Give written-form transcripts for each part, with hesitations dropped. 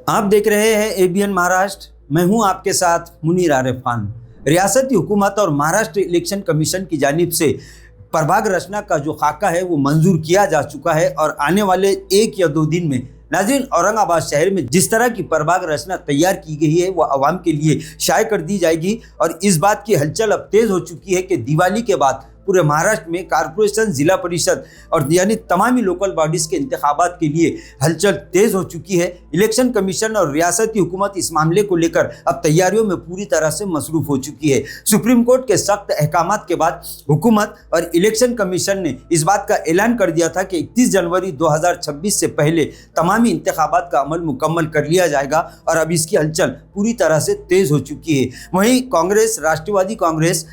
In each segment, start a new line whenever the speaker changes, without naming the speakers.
آپ دیکھ رہے ہیں ABN مہاراشٹر. میں ہوں آپ کے ساتھ منیر عارف خان. ریاستی حکومت اور مہاراشٹر الیکشن کمیشن کی جانب سے پربھاگ رچنا کا جو خاکہ ہے وہ منظور کیا جا چکا ہے اور آنے والے 1 یا 2 دن میں ناظرین اورنگ آباد شہر میں جس طرح کی پربھاگ رچنا تیار کی گئی ہے وہ عوام کے لیے شائع کر دی جائے گی. اور اس بات کی ہلچل اب تیز ہو چکی ہے کہ دیوالی کے بعد پورے مہاراشٹر میں کارپوریشن، ضلع پریشد اور یعنی تمامی لوکل باڈیز کے انتخابات کے لیے ہلچل تیز ہو چکی ہے. الیکشن کمیشن اور ریاستی حکومت اس معاملے کو لے کر اب تیاریوں میں پوری طرح سے مصروف ہو چکی ہے. سپریم کورٹ کے سخت احکامات کے بعد حکومت اور الیکشن کمیشن نے اس بات کا اعلان کر دیا تھا کہ 31 جنوری 2026 سے پہلے تمامی انتخابات کا عمل مکمل کر لیا جائے گا اور اب اس کی ہلچل پوری طرح سے تیز ہو چکی ہے. وہیں کانگریس، راشٹروادی کانگریس،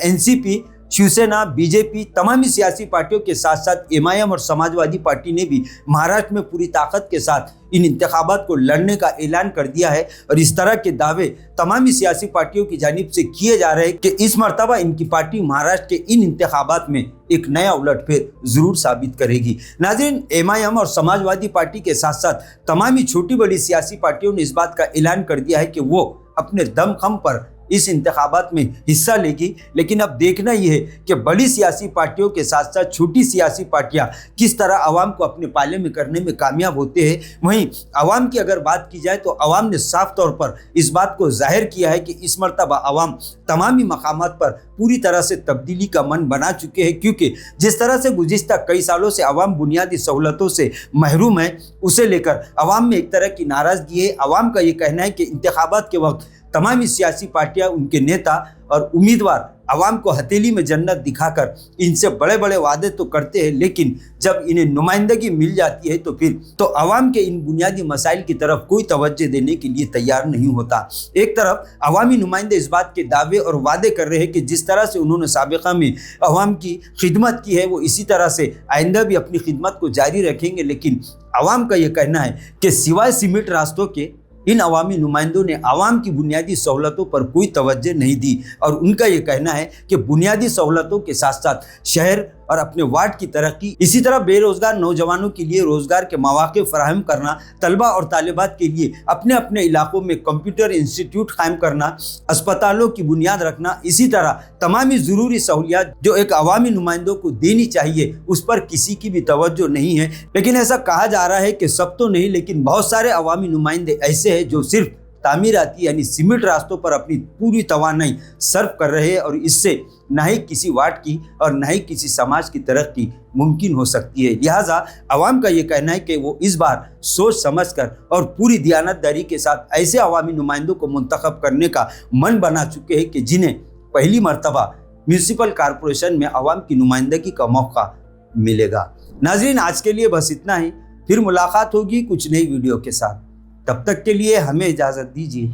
NCP، شیوسینا، BJP، تمامی سیاسی پارٹیوں کے ساتھ ساتھ MIM اور سماجوادی پارٹی نے بھی مہاراشٹر میں پوری طاقت کے ساتھ ان انتخابات کو لڑنے کا اعلان کر دیا ہے. اور اس طرح کے دعوے تمامی سیاسی پارٹیوں کی جانب سے کیے جا رہے ہیں کہ اس مرتبہ ان کی پارٹی مہاراشٹر کے ان انتخابات میں ایک نیا الٹ پھیر ضرور ثابت کرے گی. ناظرین، MIM اور سماجوادی پارٹی کے ساتھ ساتھ تمامی چھوٹی بڑی سیاسی پارٹیوں نے اس بات کا اعلان کر دیا ہے کہ وہ اپنے دم خم پر اس انتخابات میں حصہ لے گی. لیکن اب دیکھنا یہ ہے کہ بڑی سیاسی پارٹیوں کے ساتھ ساتھ چھوٹی سیاسی پارٹیاں کس طرح عوام کو اپنے پالے میں کرنے میں کامیاب ہوتے ہیں. وہیں عوام کی اگر بات کی جائے تو عوام نے صاف طور پر اس بات کو ظاہر کیا ہے کہ اس مرتبہ عوام تمامی مقامات پر پوری طرح سے تبدیلی کا من بنا چکے ہیں، کیونکہ جس طرح سے گزشتہ کئی سالوں سے عوام بنیادی سہولتوں سے محروم ہے اسے لے کر عوام میں ایک طرح کی ناراضگی ہے. عوام کا یہ کہنا ہے کہ انتخابات کے وقت تمامی سیاسی پارٹیاں، ان کے نیتا اور امیدوار عوام کو ہتھیلی میں جنت دکھا کر ان سے بڑے بڑے وعدے تو کرتے ہیں، لیکن جب انہیں نمائندگی مل جاتی ہے تو عوام کے ان بنیادی مسائل کی طرف کوئی توجہ دینے کے لیے تیار نہیں ہوتا. ایک طرف عوامی نمائندے اس بات کے دعوے اور وعدے کر رہے ہیں کہ جس طرح سے انہوں نے سابقہ میں عوام کی خدمت کی ہے وہ اسی طرح سے آئندہ بھی اپنی خدمت کو جاری رکھیں گے. لیکن عوام کا یہ کہنا ہے کہ سوائے سیمنٹ راستوں کے ان عوامی نمائندوں نے عوام کی بنیادی سہولتوں پر کوئی توجہ نہیں دی. اور ان کا یہ کہنا ہے کہ بنیادی سہولتوں کے ساتھ ساتھ شہر اور اپنے وارڈ کی ترقی، اسی طرح بے روزگار نوجوانوں کے لیے روزگار کے مواقع فراہم کرنا، طلبہ اور طالبات کے لیے اپنے اپنے علاقوں میں کمپیوٹر انسٹیٹیوٹ قائم کرنا، اسپتالوں کی بنیاد رکھنا، اسی طرح تمامی ضروری سہولیات جو ایک عوامی نمائندوں کو دینی چاہیے اس پر کسی کی بھی توجہ نہیں ہے. لیکن ایسا کہا جا رہا ہے کہ سب تو نہیں، لیکن بہت سارے عوامی نمائندے ایسے ہیں جو صرف تعمیراتی یعنی سیمنٹ راستوں پر اپنی پوری توانائی صرف کر رہے ہیں، اور اس سے نہ ہی کسی وارڈ کی اور نہ ہی کسی سماج کی ترقی ممکن ہو سکتی ہے. لہٰذا عوام کا یہ کہنا ہے کہ وہ اس بار سوچ سمجھ کر اور پوری دیانتداری کے ساتھ ایسے عوامی نمائندوں کو منتخب کرنے کا من بنا چکے ہیں کہ جنہیں پہلی مرتبہ میونسپل کارپوریشن میں عوام کی نمائندگی کا موقع ملے گا. ناظرین، آج کے لیے بس اتنا ہی. پھر ملاقات ہوگی کچھ نئی ویڈیو کے ساتھ. تب تک کے لیے ہمیں اجازت دیجیے.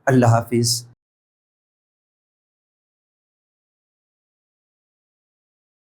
اللہ حافظ.